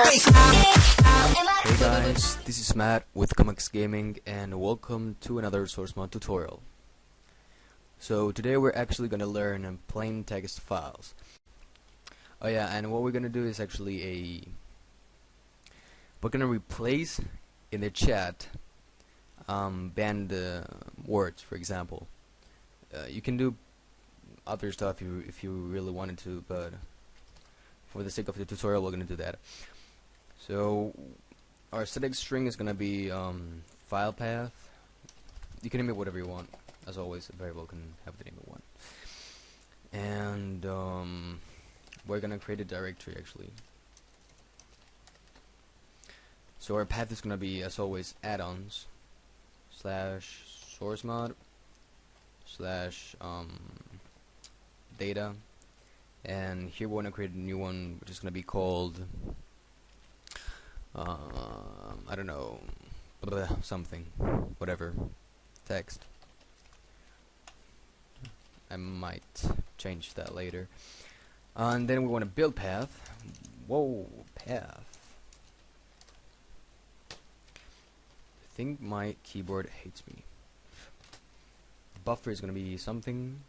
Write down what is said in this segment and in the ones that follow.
Hey guys, this is Matt with Comax Gaming and welcome to another SourceMod tutorial. So today we're actually gonna learn plain text files. Oh yeah, and what we're gonna do is actually we're gonna replace in the chat banned words, for example. You can do other stuff if you really wanted to, but for the sake of the tutorial we're gonna do that. So our static string is gonna be file path. You can name it whatever you want. As always, a variable can have the name it want. And we're gonna create a directory actually. So our path is gonna be, as always, add-ons / SourceMod / data, and here we want to create a new one which is gonna be called I don't know, something, whatever, text. I might change that later. And then we want to build path. Whoa, path. I think my keyboard hates me. Buffer is gonna be something.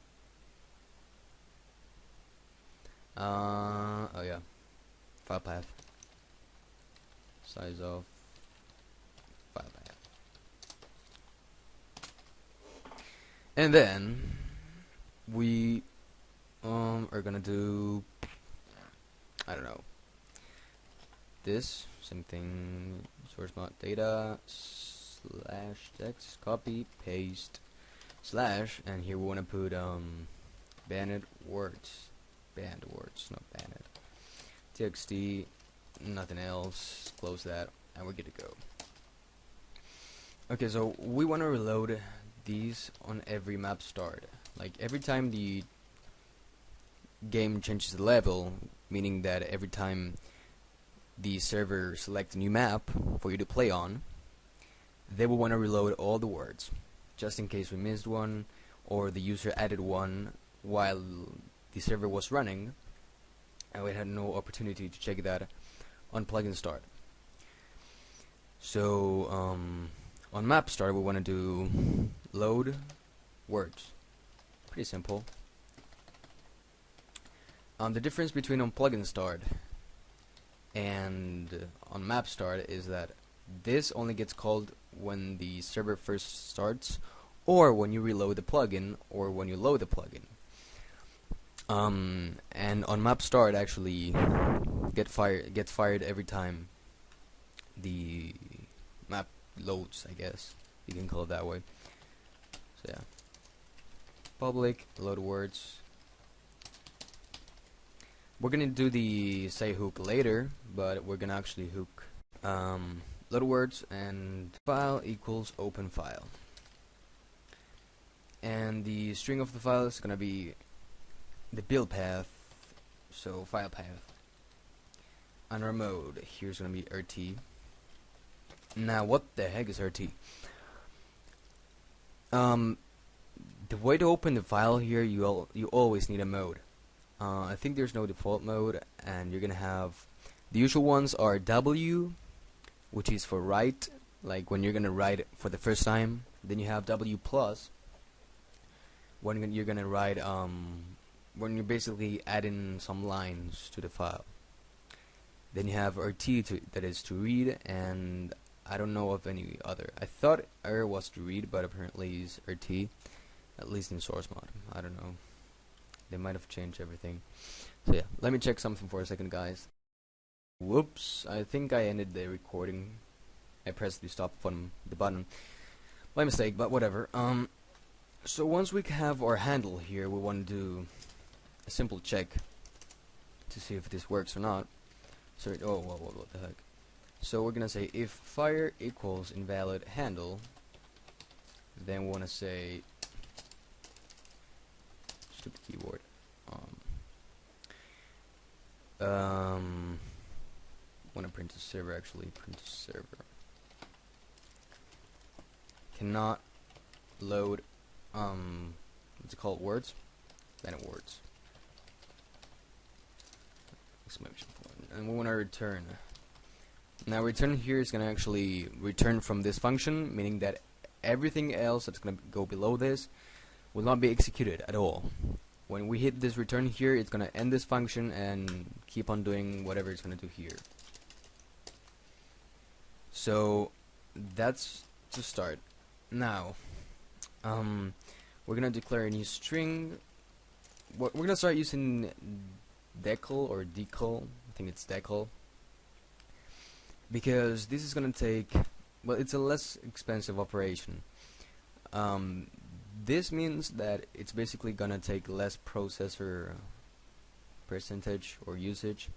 Oh yeah, file path. Size of file path. And then we are gonna do, I don't know, this same thing, SourceMod data / text, copy, paste, / and here we want to put banned words, not banned, txt, nothing else, close that, and we're good to go. Okay, so we want to reload these on every map start. Like every time the game changes the level, meaning that every time the server selects a new map for you to play on, they will want to reload all the words, just in case we missed one or the user added one while the server was running and we had no opportunity to check that on plugin start. So on map start we want to do load words. Pretty simple. The difference between on plugin start and on map start is that this only gets called when the server first starts, or when you reload the plugin, or when you load the plugin. And on map start actually gets fired every time the map loads, I guess you can call it that way. So yeah, public load words. We're gonna do the say hook later, but we're gonna actually hook load words and file equals open file, and the string of the file is gonna be the build path, so file path. On our mode, here's gonna be RT. Now, what the heck is RT? The way to open the file here, you always need a mode. I think there's no default mode, and you're gonna have the usual ones are W, which is for write, like when you're gonna write for the first time. Then you have W plus, when you're gonna write when you're basically adding some lines to the file. Then you have RT that is to read, and I don't know of any other. I thought R was to read, but apparently it's RT, at least in SourceMod. I don't know. They might have changed everything. So yeah, let me check something for a second, guys. Whoops, I think I ended the recording. I pressed the stop button by mistake, but whatever. So once we have our handle here, we want to do a simple check to see if this works or not. Sorry, oh, what the heck. So we're gonna say if fire equals invalid handle, then we want to say stupid keyboard. Want to print to server actually. Print to server. Cannot load what's it called? Words? Banned words. Exclamation point. And we want to return Now return here is going to actually return from this function, meaning that everything else that's going to go below this will not be executed at all. When we hit this return here, it's going to end this function and keep on doing whatever it's going to do here. So that's to start. Now we're going to declare a new string. We're going to start using decal or decal. I think it's decal, because this is going to take, well, it's a less expensive operation. This means that it's basically going to take less processor percentage or usage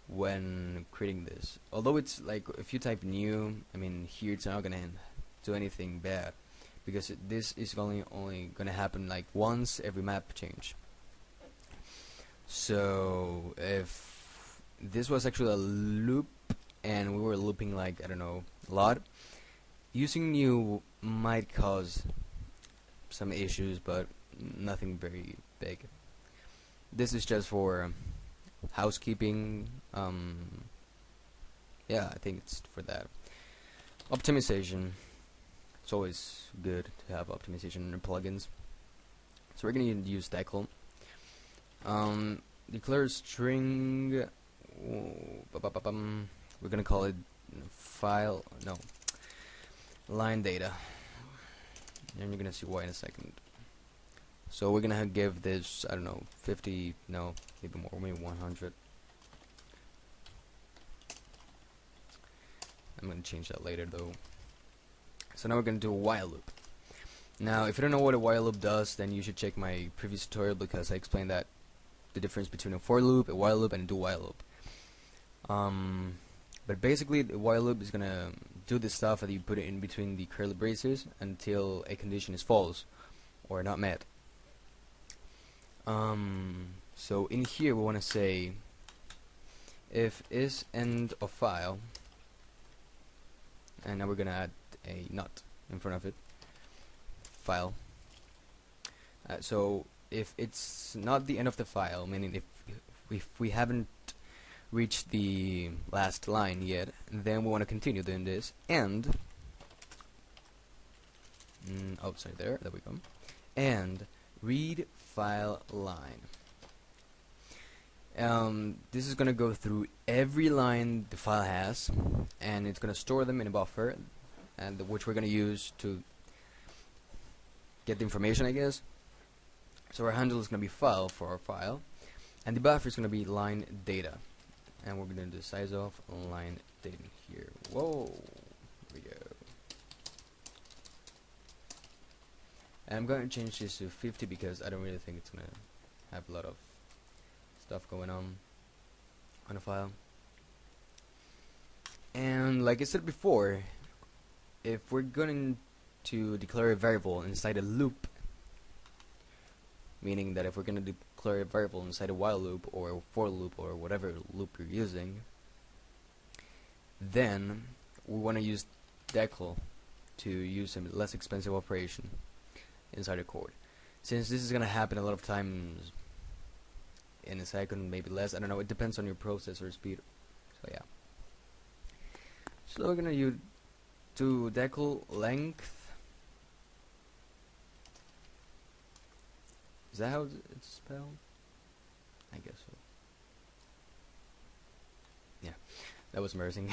when creating this. Although it's like, if you type new, I mean, here it's not going to do anything bad, because this is only going to happen like once every map change. So if this was actually a loop and we were looping like, I don't know, a lot, using new might cause some issues, but nothing very big. This is just for housekeeping. Yeah, I think it's for that. Optimization. It's always good to have optimization in plugins. So we're gonna use decal. Declare string. We're gonna call it file. No, line data. And you're gonna see why in a second. So we're gonna give this, I don't know, 50. No, maybe more. Maybe 100. I'm gonna change that later though. So now we're gonna do a while loop. Now, if you don't know what a while loop does, then you should check my previous tutorial, because I explained that the difference between a for loop, a while loop, and a do while loop. But basically, the while loop is gonna do this stuff that you put it in between the curly braces until a condition is false or not met. So in here we want to say if is end of file, and now we're gonna add a not in front of it. File. So if it's not the end of the file, meaning if we haven't reached the last line yet, then we want to continue doing this, and oh, sorry, there we go, and read file line. This is gonna go through every line the file has, and it's gonna store them in a buffer, and which we're gonna use to get the information, I guess. So our handle is gonna be file for our file, and the buffer is gonna be line data. And we're going to do the size of line data here. Whoa, here we go. And I'm going to change this to 50 because I don't really think it's going to have a lot of stuff going on a file. And like I said before, if we're going to declare a variable inside a loop, meaning that if we're going to declare a variable inside a while loop or a for loop or whatever loop you're using, then we want to use decal to use a less expensive operation inside the code. Since this is going to happen a lot of times in a second, maybe less, I don't know, it depends on your processor speed. So yeah. So we're going to do decal length. Is that how it's spelled? I guess so. Yeah, that was embarrassing.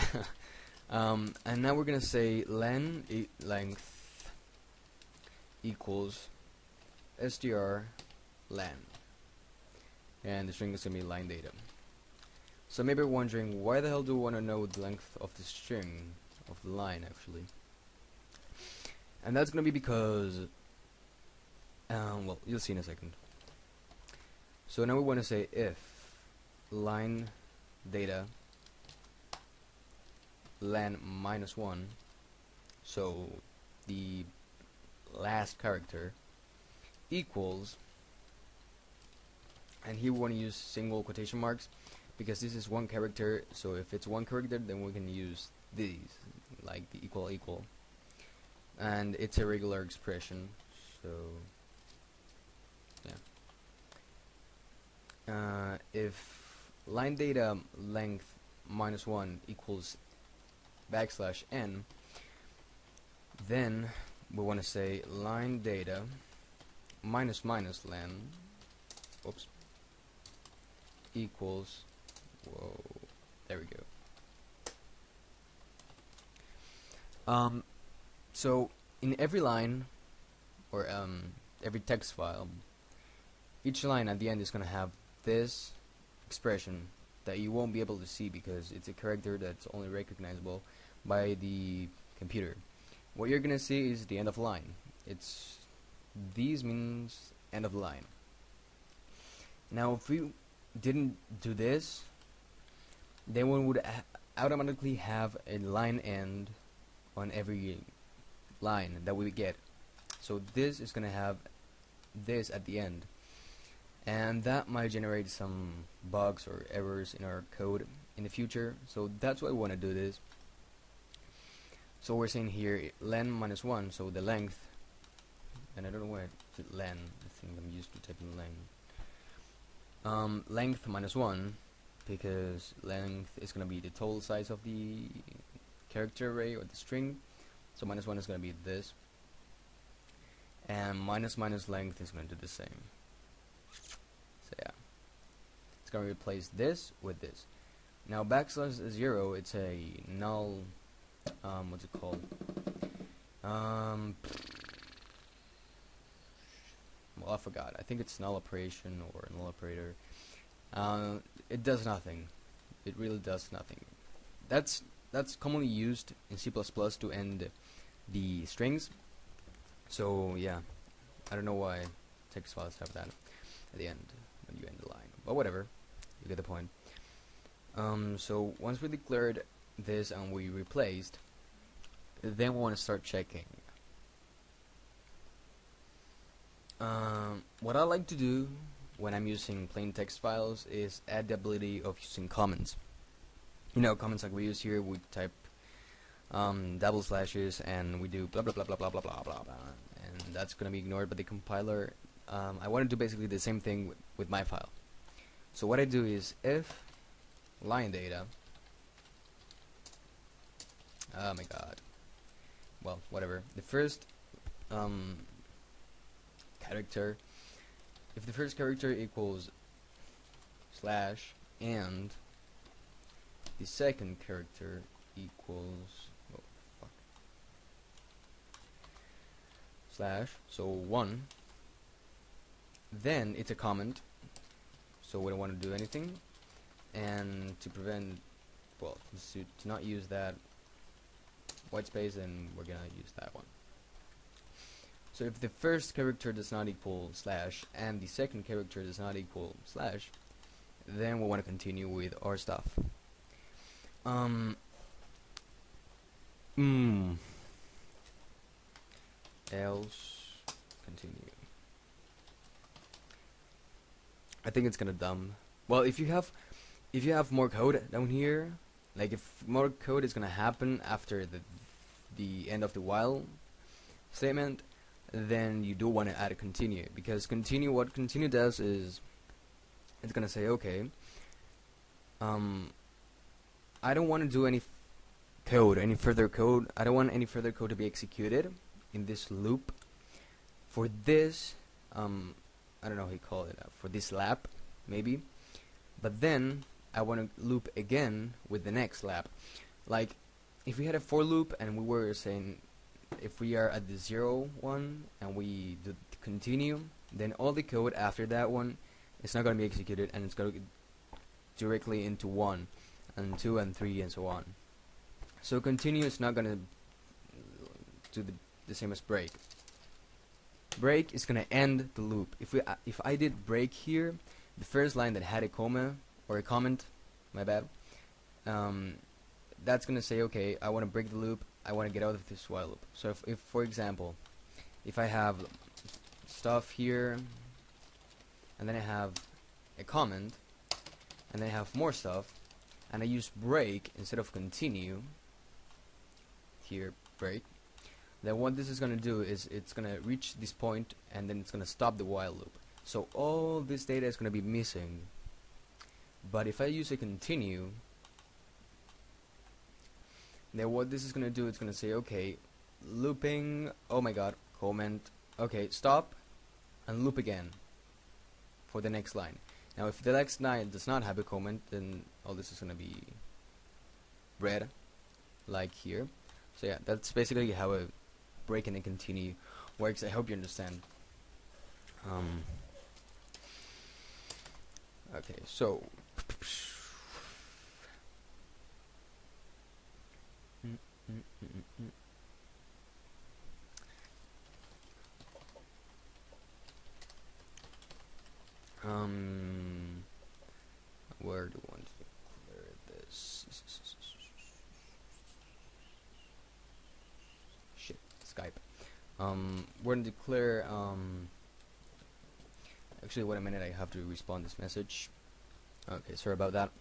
And now we're gonna say length equals str len, and the string is gonna be line data. So maybe you're wondering, why the hell do we want to know the length of the string, of the line actually? And that's gonna be because well, you'll see in a second. So now we want to say if line data len -1, so the last character, equals, and here we want to use single quotation marks because this is one character. So if it's one character, then we can use these, like the equal, and it's a regular expression. So if line data length -1 equals \n, then we want to say line data minus minus len, oops, equals, whoa, there we go. So in every line, or every text file, each line at the end is going to have this expression that you won't be able to see because it's a character that's only recognizable by the computer. What you're going to see is the end of line. These means end of line. Now if we didn't do this, then we would automatically have a line end on every line that we get. So this is going to have this at the end, and that might generate some bugs or errors in our code in the future. So that's why we want to do this. So we're saying here len minus 1, so the length, and I don't know why I did len, I think I'm used to typing len. Length minus 1, because length is going to be the total size of the character array or the string, so minus 1 is going to be this, and minus minus length is going to do the same. So yeah, it's going to replace this with this. Now \0, it's a null, what's it called? Well, I forgot. I think it's null operation or null operator. It does nothing. It really does nothing. That's commonly used in C++ to end the strings. So yeah, I don't know why text files have that at the end when you end the line, but whatever, you get the point. So once we declared this and we replaced, then we want to start checking. What I like to do when I'm using plain text files is add the ability of using comments. You know, comments like we use here, we type double slashes and we do blah blah blah blah blah blah blah blah blah, and that's going to be ignored by the compiler. I want to do basically the same thing with my file. So what I do is if line data, oh my god, well, whatever, the first character, if the first character equals slash and the second character equals, oh fuck, slash, so 1, then it's a comment, so we don't want to do anything. And to prevent, well, to not use that white space, then we're gonna use that one. So if the first character does not equal slash and the second character does not equal slash, then we want to continue with our stuff. Else continue. I think it's gonna dumb. Well, if you have more code down here, like if more code is gonna happen after the end of the while statement, then you do want to add a continue, because what continue does is it's gonna say, okay, I don't want to do any further code. I don't want any further code to be executed in this loop for this. I don't know how you call it, for this lap maybe. But then I want to loop again with the next lap. Like if we had a for loop and we were saying if we are at the 0 one and we do continue, then all the code after that one is not going to be executed, and it's going to go directly into 1 and 2 and 3 and so on. So continue is not going to do the same as break. Break is going to end the loop. If I did break here, the first line that had a comma or a comment, my bad, that's going to say, okay, I want to break the loop, I want to get out of this while loop. So if for example, if I have stuff here, and then I have a comment, and then I have more stuff, and I use break instead of continue, here, break, then what this is going to do is it's going to reach this point, and then it's going to stop the while loop. So all this data is going to be missing. But if I use a continue, Now what this is gonna do, it's gonna say, okay, looping, oh my god, comment, okay, stop, and loop again for the next line. Now if the next line does not have a comment, then all this is gonna be red, like here. So yeah, that's basically how a break and a continue works. I hope you understand. Okay, so where do I want to clear this? Shit, Skype. We're gonna declare. Actually, wait a minute. I have to respond this message. Okay, sorry about that.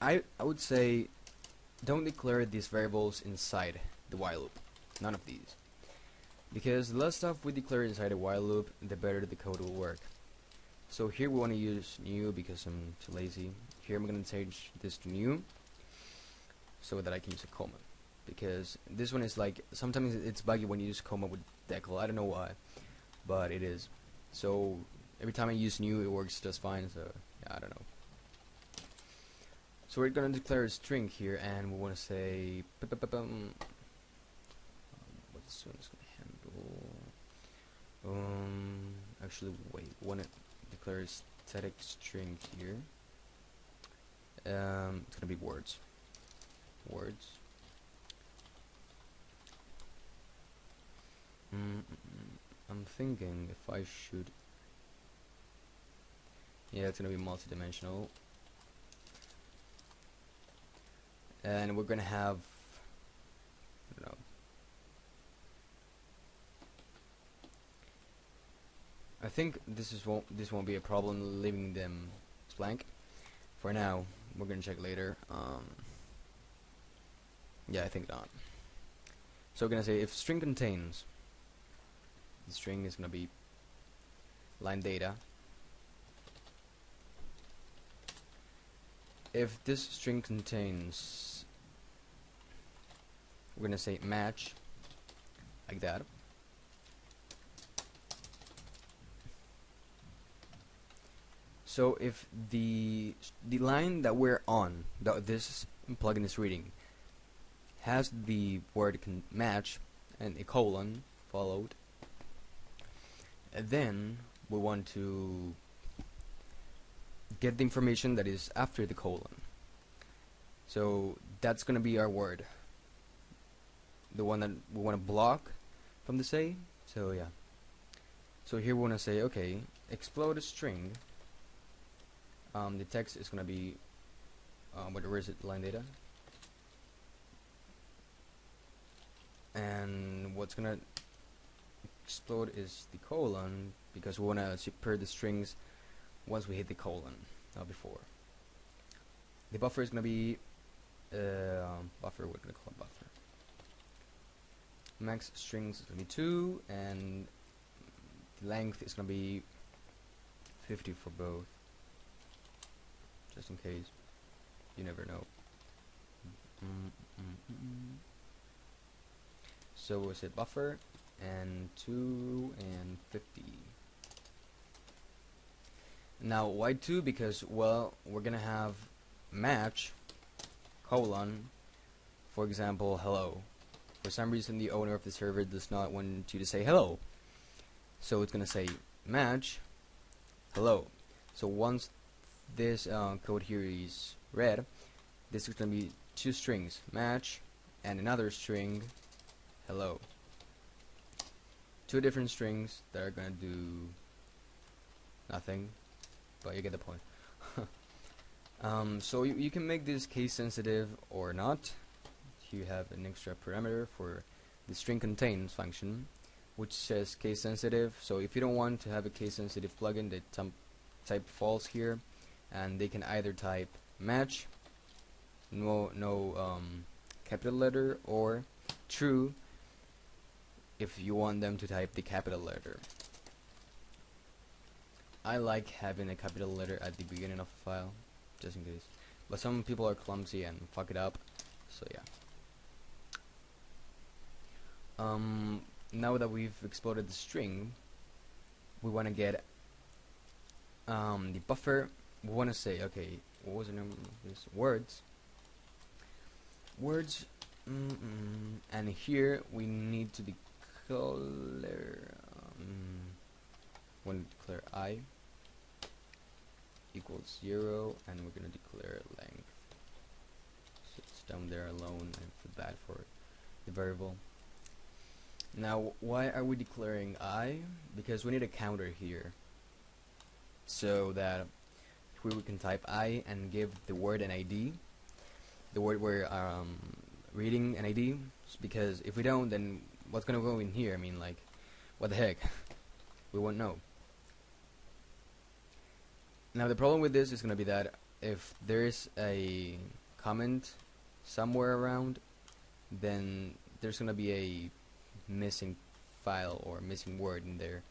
I would say don't declare these variables inside the while loop. None of these. Because the less stuff we declare inside a while loop, the better the code will work. So here we want to use new because I'm too lazy. Here I'm going to change this to new so that I can use a comma. Because this one is like, sometimes it's buggy when you use comma with decal. I don't know why, but it is. So every time I use new, it works just fine. So yeah, I don't know. So we're going to declare a string here, and we want to say what this one is going to handle. Actually, wait. We want to declare a static string here. It's going to be words. Words. I'm thinking if I should. Yeah, it's going to be multidimensional. And we're going to have, I don't know. I think this won't be a problem leaving them blank. For now, we're going to check later. Yeah, I think not. So we're going to say if string contains, the string is going to be line data. If this string contains, we're going to say match, like that. So if the line that we're on, that this plugin is reading, has the word match and a colon followed, then we want to get the information that is after the colon. So that's going to be our word, the one that we want to block from the say. So yeah. So here we want to say, okay, explode a string. The text is going to be where is it? Line data. And what's going to explode is the colon, because we want to separe the strings once we hit the colon, not before. The buffer is going to be buffer. We're going to call it buffer. Max strings is going to be 2, and the length is going to be 50 for both, just in case. You never know. So we'll say buffer and 2 and 50. Now why 2? Because, well, we're gonna have match colon, for example, hello. For some reason the owner of the server does not want you to say hello, so it's gonna say match hello. So once this code here is read, this is gonna be 2 strings, match and another string hello. 2 different strings that are gonna do nothing, but you get the point. So you can make this case sensitive or not. You have an extra parameter for the string contains function, which says case sensitive. So if you don't want to have a case sensitive plugin, they type false here, and they can either type match, no capital letter, or true if you want them to type the capital letter. I like having a capital letter at the beginning of a file, just in case. but some people are clumsy and fuck it up. So yeah. Now that we've exploded the string, we want to get the buffer. We want to say, okay, what was the name of this? Words. And here we need to declare. Want to declare I equals 0, and we're gonna declare length. So it's down there alone, and feel bad for the variable. Now, why are we declaring I? Because we need a counter here, so that we can type I and give the word an ID. The word we're reading an ID, because if we don't, then what's gonna go in here? I mean, like, what the heck? We won't know. Now the problem with this is gonna be that if there's a comment somewhere around, then there's gonna be a missing file or missing word in there.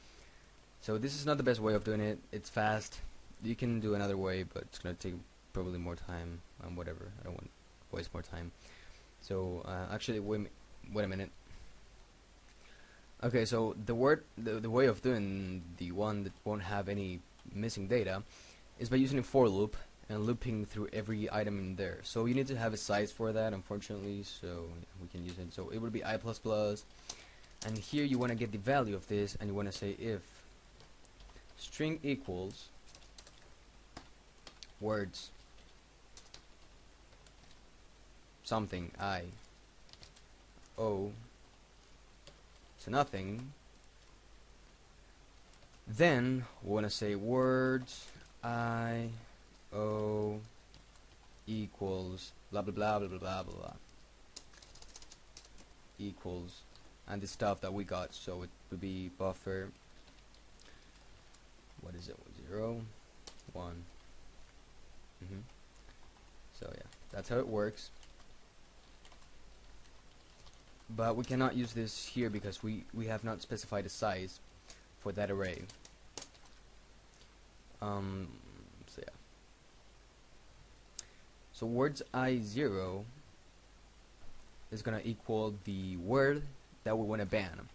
So this is not the best way of doing it. It's fast. You can do another way, but it's gonna take probably more time and whatever. I don't want to waste more time. So actually, wait a minute. Okay, so the way of doing the one that won't have any missing data is by using a for loop and looping through every item in there. So you need to have a size for that, unfortunately, so we can use it. So it would be I++, and here you want to get the value of this, and you want to say if string equals words something I O to nothing, then we want to say words I O equals blah blah blah blah blah blah blah equals, and the stuff that we got. So it would be buffer, what is it, 0 1. So yeah, that's how it works. But we cannot use this here because we have not specified a size for that array. So yeah. So words I0 is gonna equal the word that we want to ban.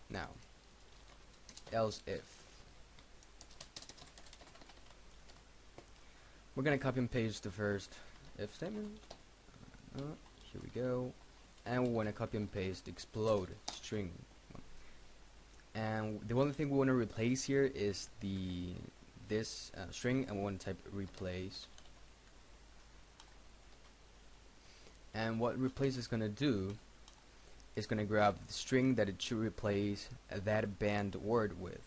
Now, else if we're gonna copy and paste the first if statement. Here we go. And we want to copy and paste explode string, and the only thing we want to replace here is this string, and we want to type replace. And what replace is going to do is going to grab the string that it should replace that banned word with.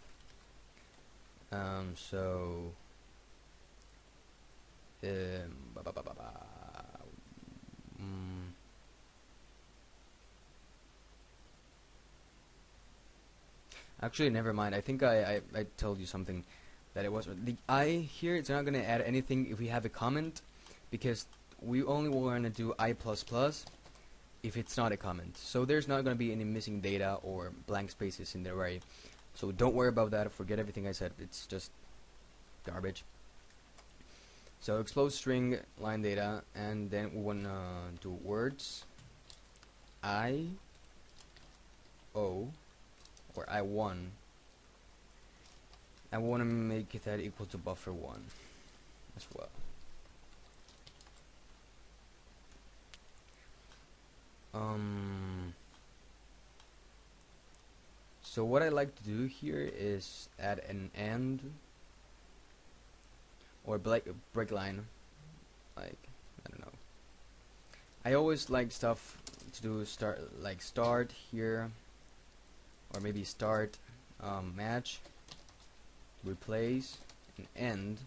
Actually, never mind. I think I told you something that it was the I here. It's not going to add anything if we have a comment, because we only want to do I++ if it's not a comment. So there's not going to be any missing data or blank spaces in the array. So don't worry about that. Forget everything I said. It's just garbage. So explode string line data, and then we want to do words I O or I1, and we want to make that equal to buffer1 as well. So what I like to do here is add an AND or break line, like, I don't know. I always like stuff to do start here, or maybe start match, replace, and end.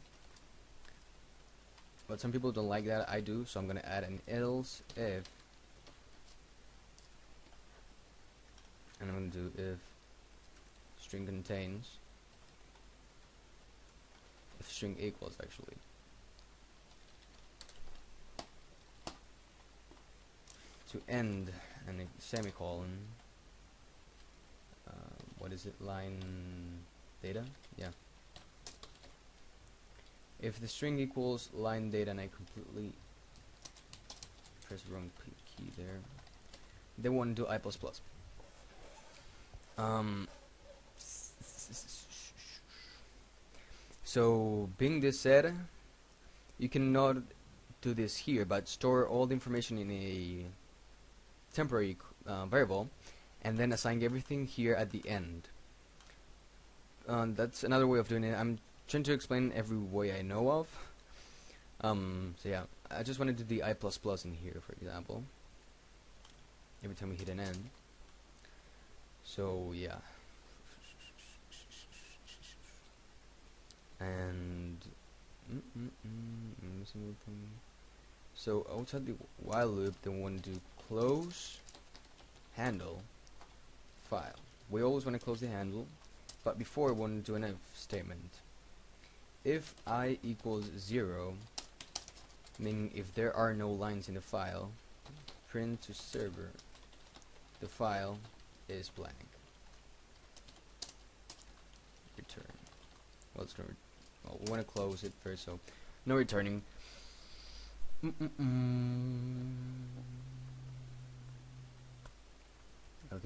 But some people don't like that. I do, so I'm gonna add an else if, and I'm gonna do if string contains, if string equals actually. To end and a semicolon. What is it? Line data? Yeah. If the string equals line data and I completely press the wrong key there. Then we want to do I++. So being this said, you cannot do this here, but store all the information in a temporary variable, and then assign everything here at the end. That's another way of doing it. I'm trying to explain every way I know of. So yeah, I just want to do the I++ in here, for example, every time we hit an end. So yeah, and missing anything. So outside the while loop, then we want to do close handle file. We always want to close the handle, but before we want to do an if statement. If I equals 0, meaning if there are no lines in the file, print to server, the file is blank. Return. Well, it's gonna. Well, we want to close it first, so no returning. Okay,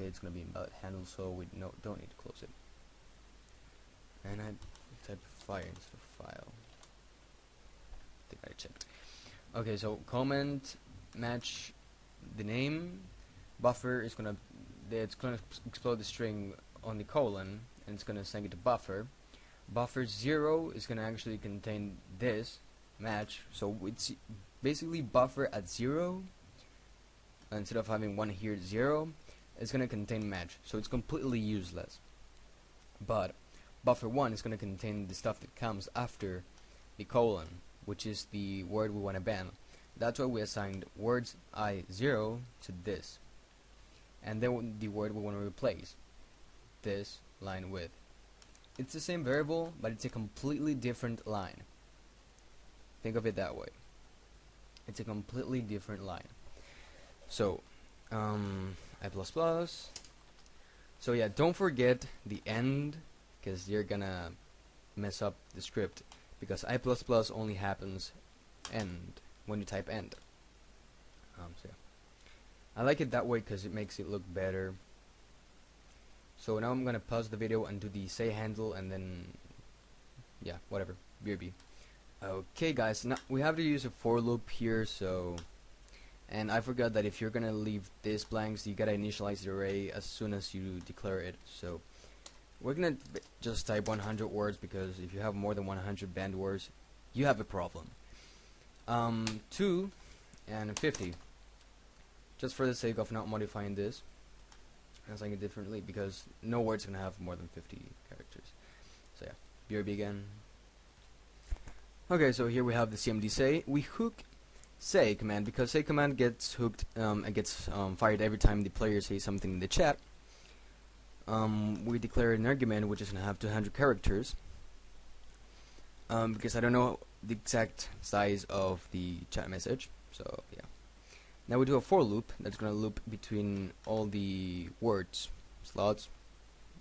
it's gonna be invalid handle, so we don't need to close it. And I type fire instead of file. I think I checked. Okay, so comment match the name. Buffer is gonna explode the string on the colon, and it's gonna send it to buffer. Buffer 0 is gonna actually contain this match, so it's basically buffer at 0 instead of having 1 here 0. It's gonna contain match, so it's completely useless. But buffer 1 is gonna contain the stuff that comes after the colon, which is the word we want to ban. That's why we assigned words I0 to this, and then the word we want to replace this line with. It's the same variable, but it's a completely different line. Think of it that way. It's a completely different line. So I++. So yeah, don't forget the end, because you're gonna mess up the script, because I++ only happens end when you type end. So yeah. I like it that way because it makes it look better. So now I'm gonna pause the video and do the say handle, and then yeah, whatever, BRB. Okay guys, now we have to use a for loop here, so, and I forgot that if you're gonna leave this blank, so you gotta initialize the array as soon as you declare it. So we're gonna just type 100 words, because if you have more than 100 banned words, you have a problem. 2 and 50, just for the sake of not modifying this, I'm saying it differently, because no word's gonna have more than 50 characters. So yeah, BRB again. Okay, so here we have the CMD say. We hook say command, because say command gets hooked and gets fired every time the player says something in the chat. We declare an argument which is gonna have 200 characters, because I don't know the exact size of the chat message. So yeah. Now we do a for loop that's gonna loop between all the words, slots,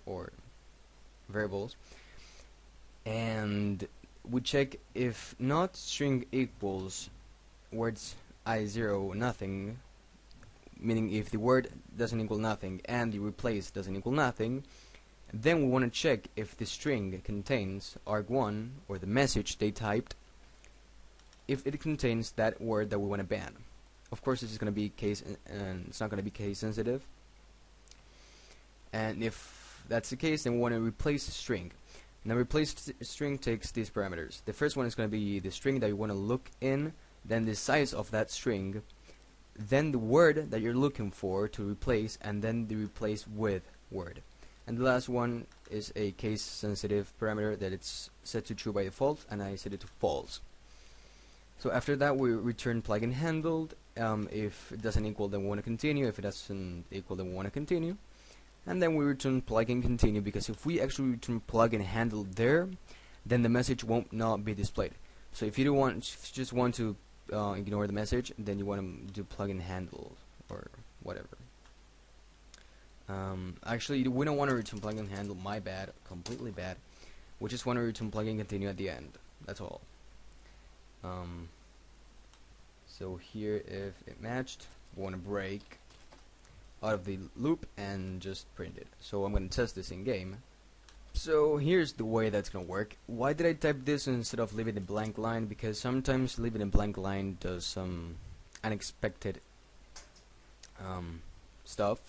or variables, and we check if not string equals words I0 nothing, meaning if the word doesn't equal nothing and the replace doesn't equal nothing, then we want to check if the string contains arg1, or the message they typed, if it contains that word that we want to ban. Of course, this is going to be case, and it's not going to be case sensitive. And if that's the case, then we want to replace the string. Now, replace string takes these parameters. The first one is going to be the string that you want to look in, then the size of that string, then the word that you're looking for to replace, and then the replace with word. And the last one is a case sensitive parameter that it's set to true by default, and I set it to false. So after that, we return plugin handled. If it doesn't equal, then we want to continue. If it doesn't equal, then we want to continue. And then we return plugin continue, because if we actually return plugin handled there, then the message won't not be displayed. So if you don't want, if you just want to ignore the message, then you want to do plugin handled or whatever. Actually, we don't want to return plugin handle. My bad, completely bad. We just want to return plugin continue at the end. That's all. So here, if it matched, we want to break out of the loop and just print it. So I'm going to test this in game. So here's the way that's going to work. Why did I type this instead of leaving a blank line? Because sometimes leaving a blank line does some unexpected stuff.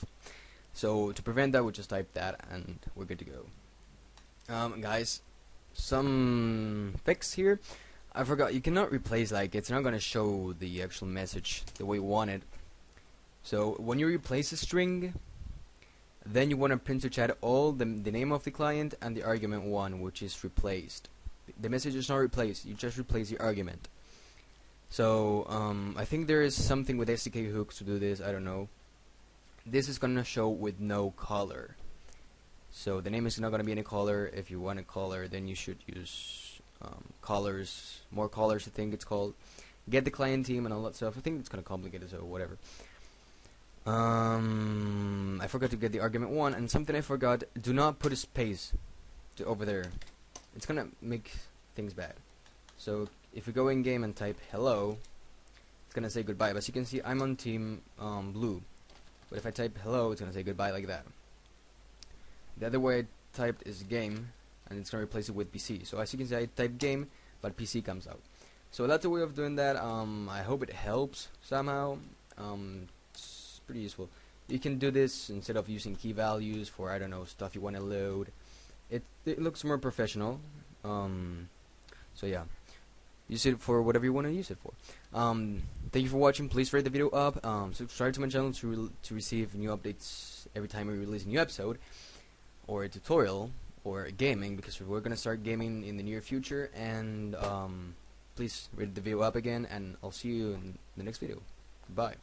So to prevent that, we just type that and we're good to go. Guys, some fix here. I forgot, you cannot replace, like, it's not going to show the actual message the way you want it. So when you replace a string, then you want to print to chat all the name of the client and the argument one, which is replaced. The message is not replaced, you just replace the argument. So I think there is something with SDK hooks to do this, I don't know. This is going to show with no color. So the name is not going to be any color. If you want a color, then you should use colors, more colors I think it's called. Get the client team and all that stuff. I think it's kind of complicated, so whatever. I forgot to get the argument one, and something I forgot, do not put a space to over there. It's gonna make things bad. So if we go in game and type hello, it's gonna say goodbye. But as you can see, I'm on team blue. But if I type hello, it's gonna say goodbye like that. The other way I typed is game, and it's gonna replace it with PC. So as you can see, I type game, but PC comes out. So that's a way of doing that. I hope it helps somehow. It's pretty useful. You can do this instead of using key values for, I don't know, stuff you want to load. It looks more professional. So yeah, use it for whatever you want to use it for. Thank you for watching. Please rate the video up. Subscribe to my channel to receive new updates every time we release a new episode, or a tutorial, or gaming, because we're gonna start gaming in the near future. And please rate the video up again, and I'll see you in the next video. Goodbye.